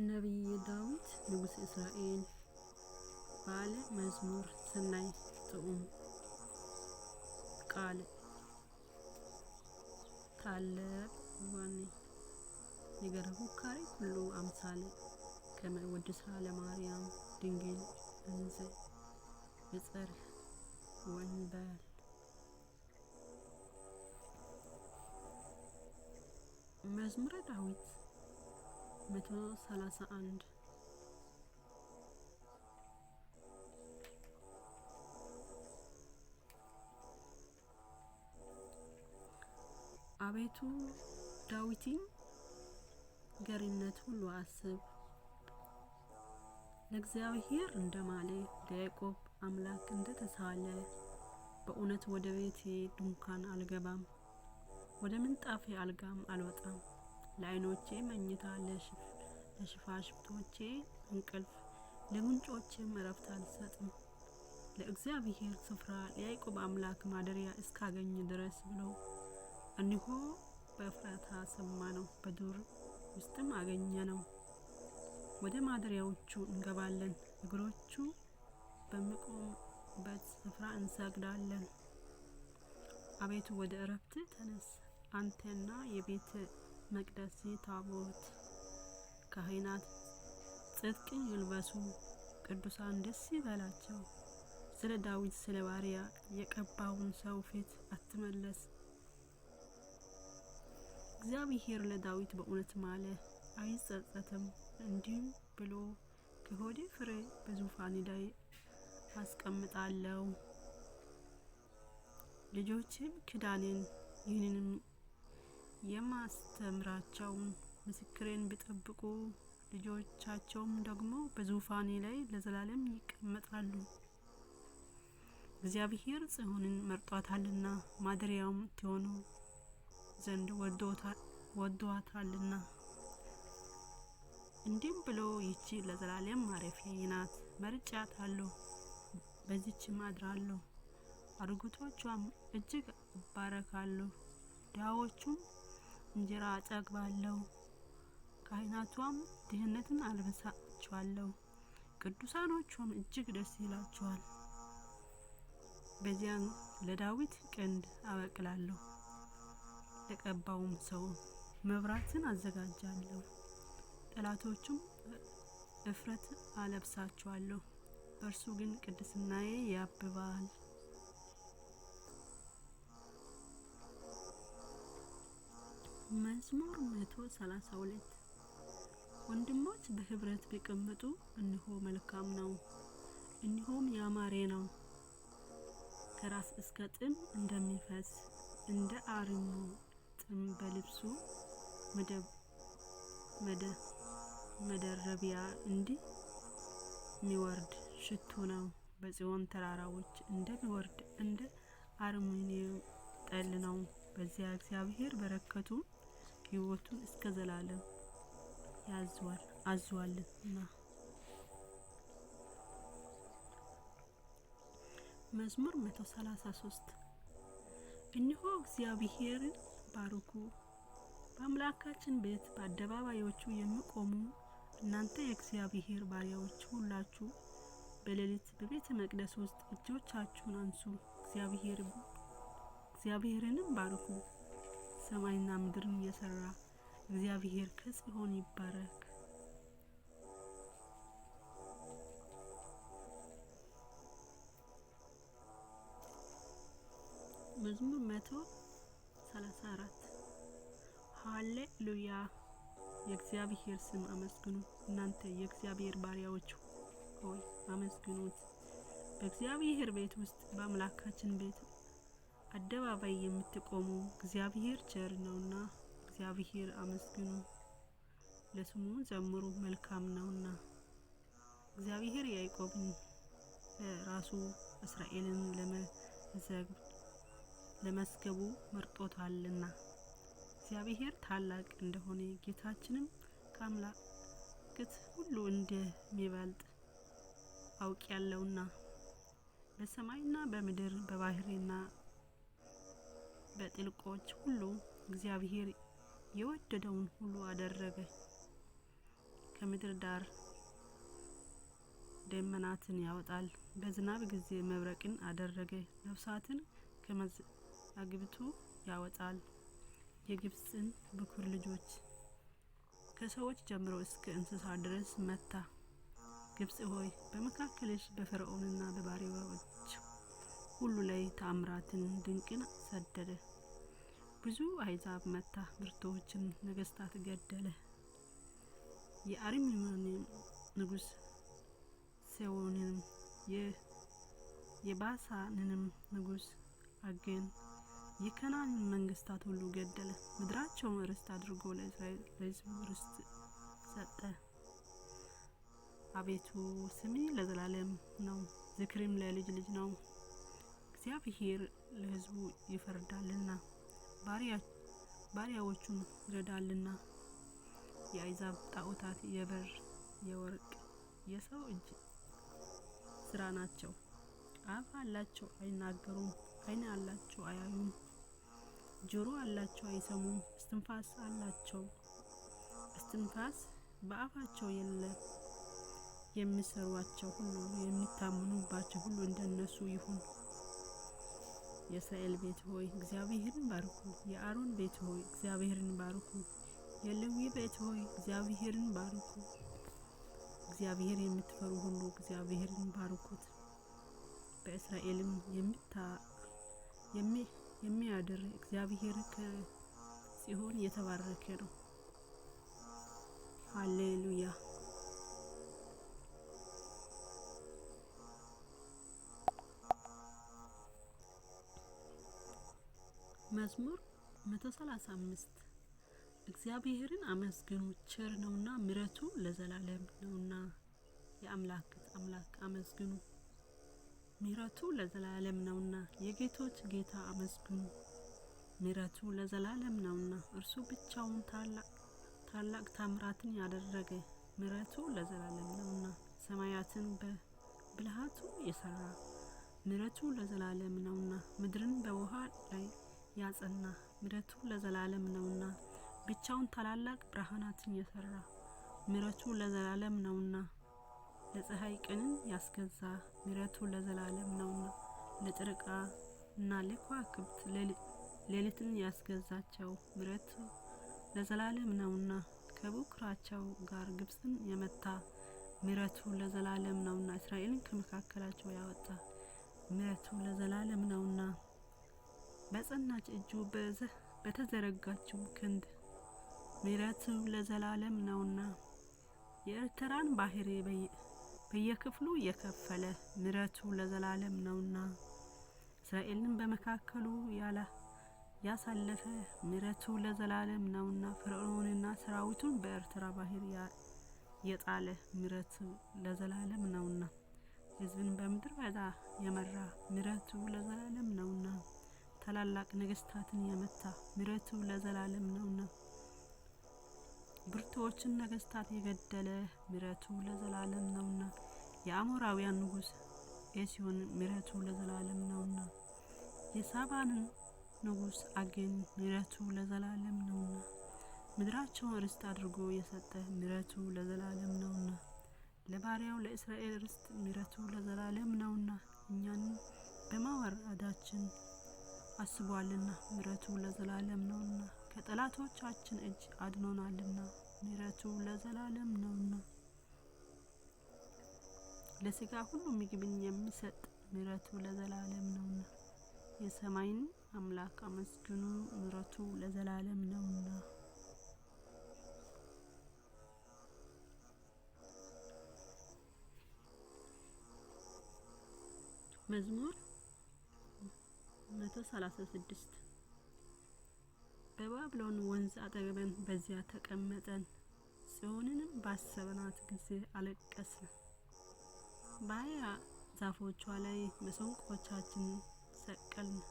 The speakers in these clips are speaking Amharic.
ነቢይ ዳዊት ንጉሥ እስራኤል ባለ መዝሙር ሰናይ ጥዑም ቃል ታላቅ ዋኔ ነገር ሁካሪ ሁሉ አምሳለ ከመወድሳ ለማርያም ድንግል እንዘ በጸር ወንበል መዝሙረ ዳዊት 131 አቤቱ ዳዊትን ገሪነት ሁሉ አስብ ለእግዚአብሔር እንደማለ ለያዕቆብ አምላክ እንደተሳለ በእውነት ወደ ቤቴ ድንኳን አልገባም ወደ ምንጣፌ አልጋም አልወጣም ለዓይኖቼ መኝታ ለሽፋሽፍቶቼ እንቅልፍ ለጉንጮቼም እረፍት አልሰጥም ለእግዚአብሔር ስፍራ ለያዕቆብ አምላክ ማደሪያ እስካገኝ ድረስ ብሎ እነሆ በፍራታ ሰማነው በዱር ውስጥም አገኘነው ወደ ማደሪያዎቹ እንገባለን እግሮቹ በሚቆሙበት ስፍራ እንሰግዳለን አቤቱ ወደ እረፍት ተነስ አንተና የቤተ መቅደስ ታቦት ካህናት ጽድቅን ይልበሱ ቅዱሳን ደስ ይበላቸው ስለ ዳዊት ስለ ባሪያ የቀባውን ሰው ፊት አትመለስ እግዚአብሔር ለዳዊት በእውነት ማለ አይጸጸትም እንዲህ ብሎ ከሆዴ ፍሬ በዙፋኔ ላይ አስቀምጣለሁ ልጆቼም ኪዳኔን ይህንንም የማስተምራቸውን ምስክሬን ቢጠብቁ ልጆቻቸውም ደግሞ በዙፋኔ ላይ ለዘላለም ይቀመጣሉ እግዚአብሔር ጽዮንን መርጧታልና ማደሪያውም ትሆኑ ዘንድ ወዶታልና እንዲህም ብሎ ይህች ለዘላለም ማረፊያዬ ናት መርጫታለሁ በዚህችም አድራለሁ አርጉቶቿም እጅግ እባረካለሁ ድሃዎቹም እንጀራ አጠግባለሁ ካህናቷም ድህነትን አልብሳቸዋለሁ ቅዱሳኖቿም እጅግ ደስ ይላቸዋል በዚያን ለዳዊት ቀንድ አበቅላለሁ ለቀባውም ሰው መብራትን አዘጋጃለሁ ጠላቶቹም እፍረት አለብሳቸዋለሁ በእርሱ ግን ቅድስናዬ ያብባል መዝሙር 132 ወንድሞች በህብረት ቢቀመጡ እነሆ መልካም ነው እነሆም ያማረ ነው ከራስ እስከ ጥም እንደሚፈስ እንደ አርሞ ጥም በልብሱ መደረቢያ እንዲህ ሚወርድ ሽቱ ነው በጽዮን ተራራዎች እንደሚወርድ እንደ አርሞኒየም ጠል ነው በዚያ እግዚአብሔር በረከቱ ሕይወቱን እስከ ዘላለም አዟልና መዝሙር 133 እነሆ እግዚአብሔርን ባርኩ በአምላካችን ቤት በአደባባዮቹ የሚቆሙ እናንተ የእግዚአብሔር ባሪያዎች ሁላችሁ በሌሊት በቤተ መቅደስ ውስጥ እጆቻችሁን አንሱ እግዚአብሔርንም ባርኩ ሰማይና ምድርን የሰራ እግዚአብሔር ከጽዮን ይባረክ መዝሙር 134 ሃሌሉያ የእግዚአብሔር ስም አመስግኑ እናንተ የእግዚአብሔር ባሪያዎች ሆይ አመስግኑት በእግዚአብሔር ቤት ውስጥ በአምላካችን ቤት አደባባይ የምትቆሙ እግዚአብሔር ቸር ነውና እግዚአብሔር አመስግኑ ለስሙ ዘምሩ መልካም ነውና እግዚአብሔር ያዕቆብን ለራሱ እስራኤልን ለመስገቡ መርጦታልና እግዚአብሔር ታላቅ እንደሆነ ጌታችንም ከአምላክት ሁሉ እንደሚበልጥ አውቄያለሁና በሰማይና በምድር በባህርና በጥልቆች ሁሉ እግዚአብሔር የወደደውን ሁሉ አደረገ ከምድር ዳር ደመናትን ያወጣል። በዝናብ ጊዜ መብረቅን አደረገ። ነፍሳትን ከመዛግብቱ ያወጣል። የግብጽን ብኩር ልጆች ከሰዎች ጀምሮ እስከ እንስሳ ድረስ መታ። ግብጽ ሆይ በመካከልሽ በፈርዖንና በባሪያዎቹ ሁሉ ላይ ተአምራትን ድንቅን ሰደደ። ብዙ አሕዛብ መታ፣ ብርቱዎችን ነገስታት ገደለ። የአርሜኒያን ንጉስ ሴዎንን የባሳንንም ንጉስ አግን የከነዓንን መንግስታት ሁሉ ገደለ። ምድራቸውን ርስት አድርጎ ለሕዝቡ ርስት ሰጠ። አቤቱ ስሜ ለዘላለም ነው፣ ዝክሬም ለልጅ ልጅ ነው። እግዚአብሔር ለሕዝቡ ይፈርዳልና ባሪያዎቹን ይረዳልና። የአሕዛብ ጣዖታት የብር የወርቅ የሰው እጅ ስራ ናቸው። አፍ አላቸው አይናገሩም፣ ዓይን አላቸው አያዩም፣ ጆሮ አላቸው አይሰሙም፣ እስትንፋስ አላቸው እስትንፋስ በአፋቸው የለም። የሚሰሯቸው ሁሉ የሚታመኑባቸው ሁሉ እንደነሱ ይሁን። የእስራኤል ቤት ሆይ እግዚአብሔርን ባርኩ። የአሮን ቤት ሆይ እግዚአብሔርን ባርኩ። የሌዊ ቤት ሆይ እግዚአብሔርን ባርኩ። እግዚአብሔር የምትፈሩ ሁሉ እግዚአብሔርን ባርኩት። በእስራኤልም የሚያድር እግዚአብሔር ከጽዮን የተባረከ ነው። ሃሌሉያ። መዝሙር 135 እግዚአብሔርን አመስግኑ፣ ቸር ነውና ምሕረቱ ለዘላለም ነውና። የአምላክ አምላክ አመስግኑ፣ ምሕረቱ ለዘላለም ነውና። የጌቶች ጌታ አመስግኑ፣ ምሕረቱ ለዘላለም ነውና። እርሱ ብቻውን ታላቅ ታምራትን ያደረገ፣ ምሕረቱ ለዘላለም ነውና። ሰማያትን በብልሃቱ የሰራ፣ ምሕረቱ ለዘላለም ነውና። ምድርን በውሃ ላይ ያጸና፣ ምሕረቱ ለዘላለም ነውና። ብቻውን ታላላቅ ብርሃናትን የሰራ፣ ምሕረቱ ለዘላለም ነውና። ለፀሐይ ቀንን ያስገዛ፣ ምሕረቱ ለዘላለም ነውና። ለጨረቃና ለከዋክብት ሌሊትን ያስገዛቸው፣ ምሕረቱ ለዘላለም ነውና። ከበኵራቸው ጋር ግብጽን የመታ፣ ምሕረቱ ለዘላለም ነውና። እስራኤልን ከመካከላቸው ያወጣ፣ ምሕረቱ ለዘላለም ነውና። በጸናች እጁ በተዘረጋችው ክንድ፣ ምሕረቱ ለዘላለም ነውና። የኤርትራን ባሕር በየክፍሉ የከፈለ፣ ምሕረቱ ለዘላለም ነውና። እስራኤልን በመካከሉ ያሳለፈ፣ ምሕረቱ ለዘላለም ነውና። ፈርዖንንና ሰራዊቱን በኤርትራ ባሕር የጣለ፣ ምሕረቱ ለዘላለም ነውና። ሕዝብን በምድረ በዳ የመራ፣ ምሕረቱ ለዘላለም ነውና። ታላላቅ ነገስታትን የመታ፣ ምሕረቱ ለዘላለም ነውና። ብርቱዎችን ነገስታት የገደለ፣ ምሕረቱ ለዘላለም ነውና። የአሞራውያን ንጉስ ኤስዮን፣ ምሕረቱ ለዘላለም ነውና። የሳባንን ንጉስ አግን፣ ምሕረቱ ለዘላለም ነውና። ምድራቸውን ርስት አድርጎ የሰጠ፣ ምሕረቱ ለዘላለም ነውና። ለባሪያው ለእስራኤል ርስት፣ ምሕረቱ ለዘላለም ነውና። እኛንም በማዋረዳችን አስቧልና፣ ምሕረቱ ለዘላለም ነውና። ከጠላቶቻችን እጅ አድኖናልና፣ ምሕረቱ ለዘላለም ነውና። ለሥጋ ሁሉ ምግብን የሚሰጥ፣ ምሕረቱ ለዘላለም ነውና። የሰማይን አምላክ አመስግኑ፣ ምሕረቱ ለዘላለም ነውና። መዝሙር 136 በባቢሎን ወንዝ አጠገበን በዚያ ተቀመጠን፣ ጽዮንንም ባሰብናት ጊዜ አለቀስን። በሀያ ዛፎቿ ላይ መሰንቆቻችን ሰቀልን።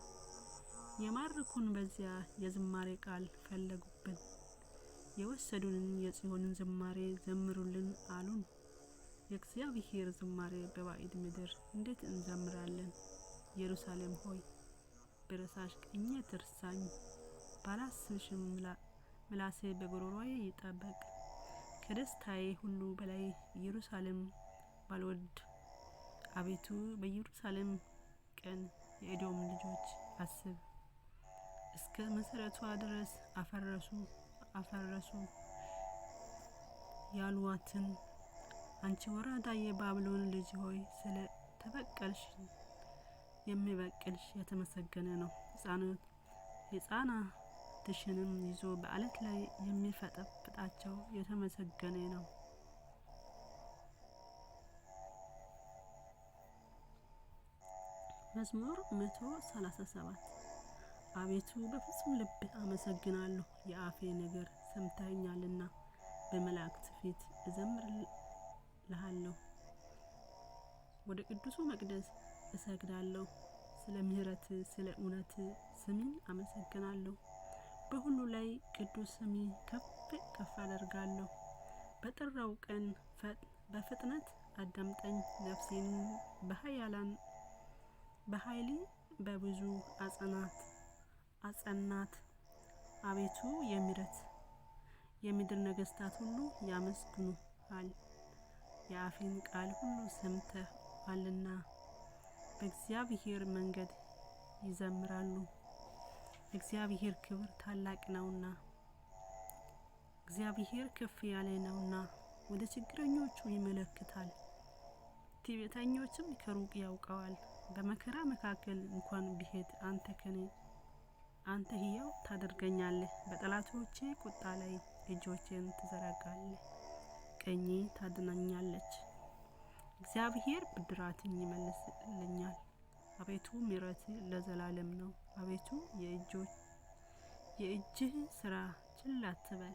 የማረኩን በዚያ የዝማሬ ቃል ፈለጉብን። የወሰዱንን የጽዮንን ዝማሬ ዘምሩልን አሉን። የእግዚአብሔር ዝማሬ በባዕድ ምድር እንዴት እንዘምራለን? ኢየሩሳሌም ሆይ በረሳሽ ቀኜ ትርሳኝ። ባላስብሽም ምላሴ በጉሮሮዬ ይጠበቅ። ከደስታዬ ሁሉ በላይ ኢየሩሳሌም ባልወድ። አቤቱ በኢየሩሳሌም ቀን የኤዶም ልጆች አስብ። እስከ መሰረቷ ድረስ አፈረሱ ያሉዋትን አንቺ ወራዳ የባቢሎን ልጅ ሆይ ስለ ተበቀልሽ የሚበቅልሽ የተመሰገነ ነው። ሕፃናትሽንም ይዞ በአለት ላይ የሚፈጠፍጣቸው የተመሰገነ ነው። መዝሙር 137 አቤቱ በፍጹም ልብ አመሰግናለሁ። የአፌ ነገር ሰምተኸኛልና በመላእክት ፊት እዘምርልሃለሁ። ወደ ቅዱሱ መቅደስ እሰግዳለሁ። ስለ ምህረት ስለ እውነት ስምን አመሰግናለሁ። በሁሉ ላይ ቅዱስ ስሚ ከፍ አደርጋለሁ። በጠራው ቀን በፍጥነት አዳምጠኝ። ነፍሴን በኃይል በብዙ አጸናት። አቤቱ የምድር ነገስታት ሁሉ ያመስግኑሃል። የአፌን ቃል ሁሉ ሰምተዋልና በእግዚአብሔር መንገድ ይዘምራሉ። እግዚአብሔር ክብር ታላቅ ነውና እግዚአብሔር ከፍ ያለ ነውና ወደ ችግረኞቹ ይመለከታል። ትዕቢተኞችም ከሩቅ ያውቀዋል። በመከራ መካከል እንኳን ብሄድ አንተ ሕያው ታደርገኛለህ። በጠላቶቼ ቁጣ ላይ እጆቼን ትዘረጋለህ፣ ቀኜ ታድነኛለች። እግዚአብሔር ብድራትን ይመልስልኛል። አቤቱ ምሕረት ለዘላለም ነው። አቤቱ የእጅህ ስራ ችላ አትበል።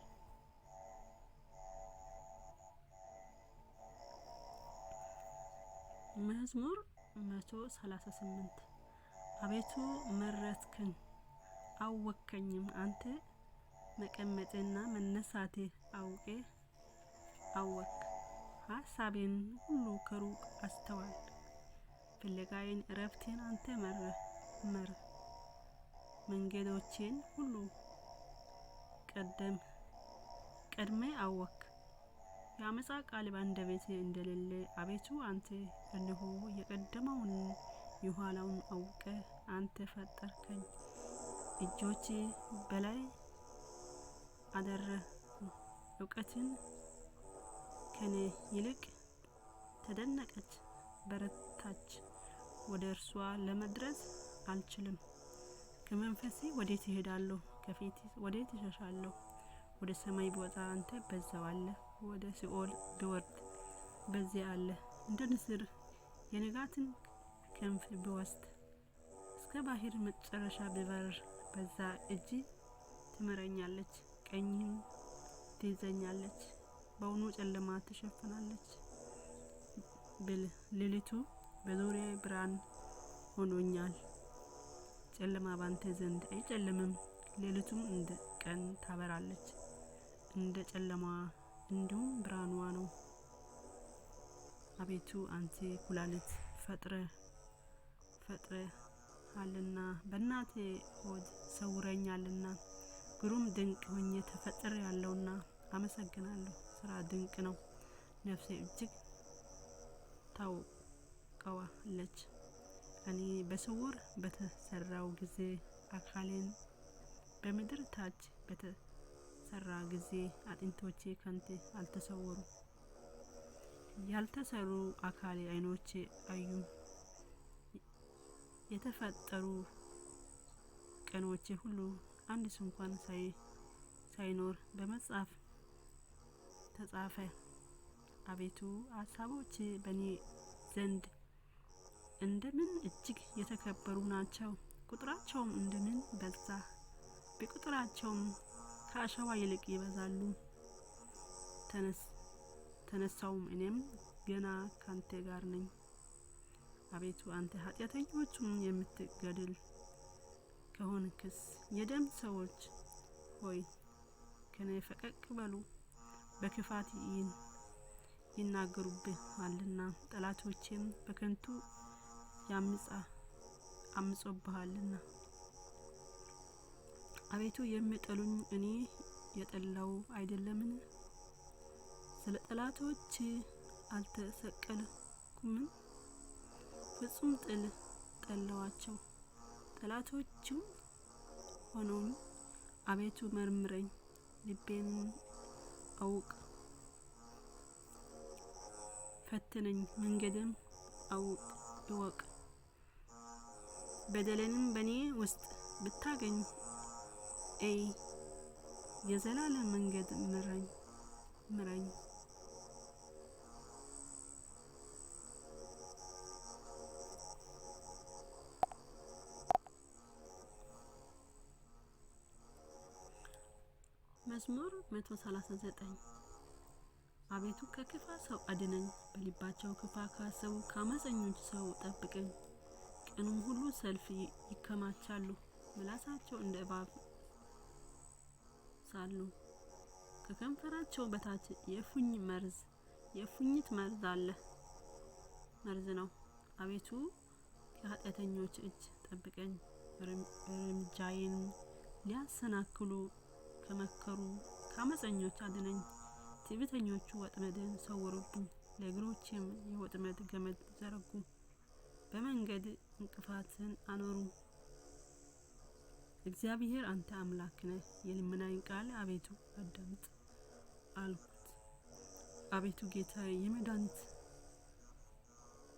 መዝሙር 138 አቤቱ መረጥከኝ አወከኝም። አንተ መቀመጤና መነሳቴ አወክ። ሀሳቤን ሁሉ ከሩቅ አስተዋልክ። ፍለጋዬን እረፍቴን አንተ መር መንገዶቼን ሁሉ ቀድሜ አወክ። የአመፃ ቃል በአንደበቴ እንደሌለ አቤቱ አንተ እነሆ የቀደመውን የኋላውን አውቀ አንተ ፈጠርከኝ። እጆቼ በላይ አደረጉ። እውቀትን ከኔ ይልቅ ተደነቀች በረታች። ወደ እርሷ ለመድረስ አልችልም። ከመንፈሴ ወዴት እሄዳለሁ? ከፊት ወዴት እሸሻለሁ? ወደ ሰማይ ብወጣ አንተ በዛው አለ። ወደ ሲኦል ብወርድ በዚያ አለ። እንደ ንስር የንጋትን ክንፍ ብወስድ እስከ ባህር መጨረሻ ብበርር በዛ እጅ ትመረኛለች፣ ቀኝም ትይዘኛለች። በውኑ ጨለማ ትሸፍናለች ብል ሌሊቱ በዙሪያዬ ብርሃን ሆኖኛል። ጨለማ ባንተ ዘንድ አይጨልምም። ሌሊቱም እንደ ቀን ታበራለች። እንደ ጨለማዋ እንዲሁም ብርሃኗ ነው። አቤቱ አንተ ኩላሊት ፈጥረሃልና በእናቴ ሆድ ሰውረኛልና ግሩም ድንቅ ሆኜ ተፈጥሬያለሁና አመሰግናለሁ። ስራ ድንቅ ነው። ነፍሴ እጅግ ታውቀዋለች። እኔ በስውር በተሰራው ጊዜ አካሌን በምድር ታች በተሰራ ጊዜ አጥንቶቼ ካንተ አልተሰወሩ። ያልተሰሩ አካሌ ዓይኖቼ አዩ። የተፈጠሩ ቀኖቼ ሁሉ አንድ እንኳን ሳይኖር በመጽሐፍ ተጻፈ። አቤቱ ሀሳቦች በእኔ ዘንድ እንደምን እጅግ የተከበሩ ናቸው። ቁጥራቸውም እንደምን በዛ። በቁጥራቸውም ከአሸዋ ይልቅ ይበዛሉ። ተነሳውም እኔም ገና ካንተ ጋር ነኝ። አቤቱ አንተ ኃጢአተኞቹን የምትገድል ከሆንክስ የደም ሰዎች ሆይ ከኔ ፈቀቅ በሉ። በክፋት ይናገሩብሃልና ጠላቶቼም በከንቱ አምጾብሃልና። አቤቱ የሚጠሉኝ እኔ የጠላው አይደለምን? ስለ ጠላቶች አልተሰቀልኩም። ፍጹም ጠላዋቸው። ጠላቶቹ ሆነውኝ አቤቱ መርምረኝ፣ ልቤን አውቅ፣ ፈትነኝ፣ መንገድም እወቅ። በደልንም በኔ ውስጥ ብታገኝ የዘላለም መንገድ ምራኝ። መዝሙር 139 አቤቱ ከክፋት ሰው አድነኝ፣ በልባቸው ክፋት ካሰቡ ከአመፀኞች ሰው ጠብቀኝ። ቀኑን ሁሉ ሰልፍ ይከማቻሉ፣ ምላሳቸው እንደ እባብ ሳሉ፣ ከከንፈራቸው በታች የእፉኝት መርዝ ነው። አቤቱ ከኃጢአተኞች እጅ ጠብቀኝ፣ እርምጃዬን ሊያሰናክሉ ከመከሩ ከአመፀኞች አድነኝ። ትዕቢተኞቹ ወጥመድን ሰወሩብኝ፣ ለእግሮቼም የወጥመድ ገመድ ዘረጉ፣ በመንገድ እንቅፋትን አኖሩ። እግዚአብሔር አንተ አምላክ ነህ፣ የልመናዬን ቃል አቤቱ አዳምጥ አልኩት። አቤቱ ጌታዬ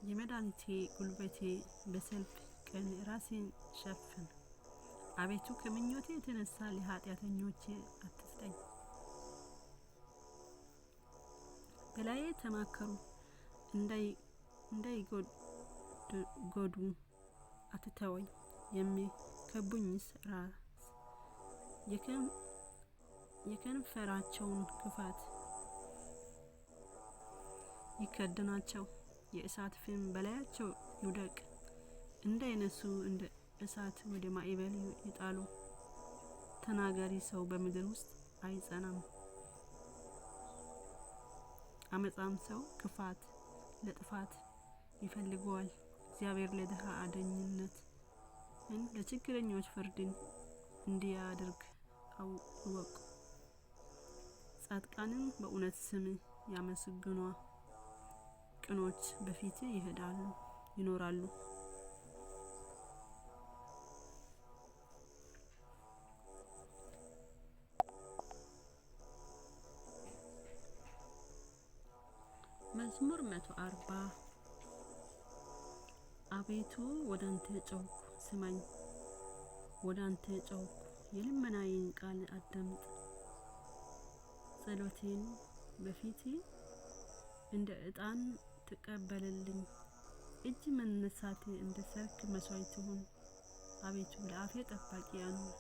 የመድኃኒቴ ጉልበቴ፣ በሰልፍ ቀን ራሴን ሸፍን። አቤቱ ከምኞቴ የተነሳ ለኃጢአተኞች አትስጠኝ። በላዬ ተማከሩ፣ እንዳይጎዱ አትተወኝ። የሚከቡኝስ ራስ የከንፈራቸውን ክፋት ይከደናቸው፣ የእሳት ፍም በላያቸው ይውደቅ። እንዳይነሱ እንደ እሳት ወደ ማዕበል ይጣሉ። ተናጋሪ ሰው በምድር ውስጥ አይጸናም። አመፃም ሰው ክፋት ለጥፋት ይፈልገዋል። እግዚአብሔር ለድሃ አዳኝነትን ለችግረኞች ፍርድን እንዲያደርግ እወቁ። ጻድቃንን በእውነት ስም ያመሰግኑ፣ ቅኖች በፊት ይኖራሉ። መዝሙር 140 አቤቱ ወደ አንተ ጮኽሁ ስማኝ፣ ወደ አንተ ጮኽሁ የልመናዬን ቃል አዳምጥ። ጸሎቴን በፊት እንደ ዕጣን ተቀበልልኝ፣ እጅ መነሳቴ እንደ ሰርክ መስዋዕት ይሁን። አቤቱ ለአፌ ጠባቂ አኑር፣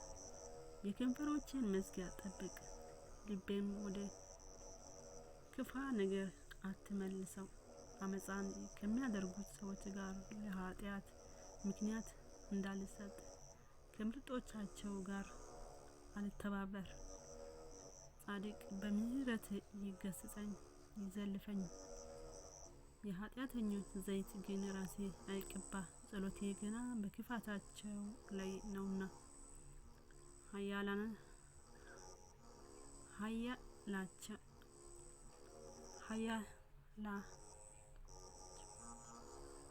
የከንፈሮቼን መዝጊያ ጠብቅ። ልቤም ወደ ክፉ ነገር አትመልሰው። አመፃን ከሚያደርጉት ሰዎች ጋር ለኃጢአት ምክንያት እንዳልሰጥ፣ ከምርጦቻቸው ጋር አልተባበር። ጻድቅ በምህረት ይገስጸኝ ይዘልፈኝ፣ የኃጢአተኞች ዘይት ግን ራሴ አይቀባ። ጸሎቴ ገና በክፋታቸው ላይ ነውና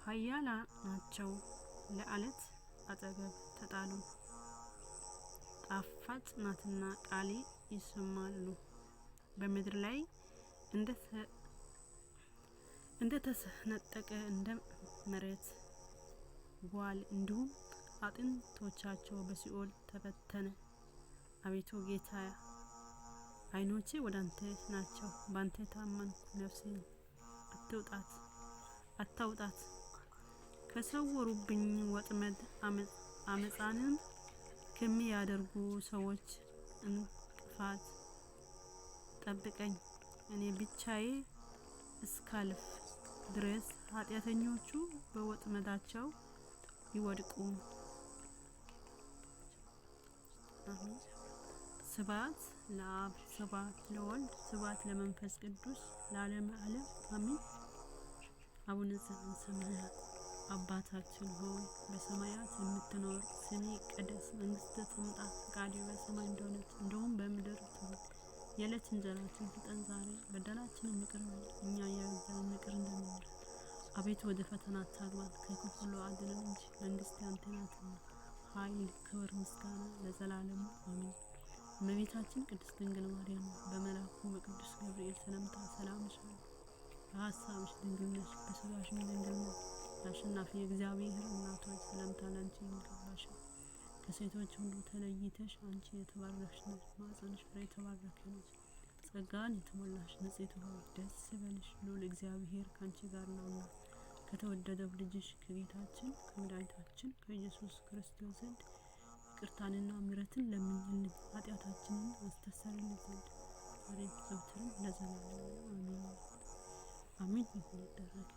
ኃያላናቸው ለዓለት አጠገብ ተጣሉ። ጣፋጭ ናትና ቃሌ ይሰማሉ። በምድር ላይ እንደተሰነጠቀ እንደ መሬት ጓል እንዲሁም አጥንቶቻቸው በሲኦል ተበተነ። አቤቱ ጌታ ዓይኖቼ ወደ አንተ ናቸው፣ ባንተ ታመንኩ። ነፍሴን አታውጣት ከሰወሩብኝ ወጥመድ። አመፃንም ከሚያደርጉ ሰዎች እንቅፋት ጠብቀኝ። እኔ ብቻዬ እስካልፍ ድረስ ኃጢአተኞቹ በወጥመዳቸው ይወድቁ። ስብሐት ለአብ፣ ስብሐት ለወልድ፣ ስብሐት ለመንፈስ ቅዱስ ለዓለመ ዓለም አሜን። አቡነ ዘበሰማያት አባታችን ሆይ በሰማያት የምትኖር፣ ስምህ ይቀደስ፣ መንግስትህ ትምጣ፣ ፈቃድህ በሰማይ እንደሆነች እንዲሁም በምድር ትሁን። የዕለት እንጀራችንን ስጠን ዛሬ፣ በደላችንን ይቅር በለን እኛ የበደሉንን ይቅር እንደምንል። አቤቱ ወደ ፈተና አታግባን ከክፉ ሁሉ አድነን እንጂ መንግስት ያንተ ናትና፣ ኃይል፣ ክብር፣ ምስጋና ለዘላለሙ አሜን። እመቤታችን ቅድስት ድንግል ማርያም በመልአኩ በቅዱስ ገብርኤል ሰላምታ ሰላም እልሻለሁ። በሀሳብሽ ድንግል ነሽ፣ በሥጋሽም ድንግል ነሽ። የአሸናፊ የእግዚአብሔር እናት ሆይ ሰላምታ ላንቺ ይገባሻል። ከሴቶች ሁሉ ተለይተሽ አንቺ የተባረክሽ ነሽ፣ ማኅፀንሽ ፍሬ የተባረከ ነው። ጸጋን የተሞላሽ ንጽሕት ሆይ ደስ ይበልሽ፣ ልዑል እግዚአብሔር ከአንቺ ጋር ነውና ከተወደደው ልጅሽ ከጌታችን ከመድኃኒታችን ከኢየሱስ ክርስቶስ ዘንድ ይቅርታንና ምሕረትን ለምኝልን፣ ኃጢአታችንን አስተሰርይልን ዘንድ ዛሬም ዘወትርም ለዘላለሙ አሜን። አሜን። ይሁን ይደረግ።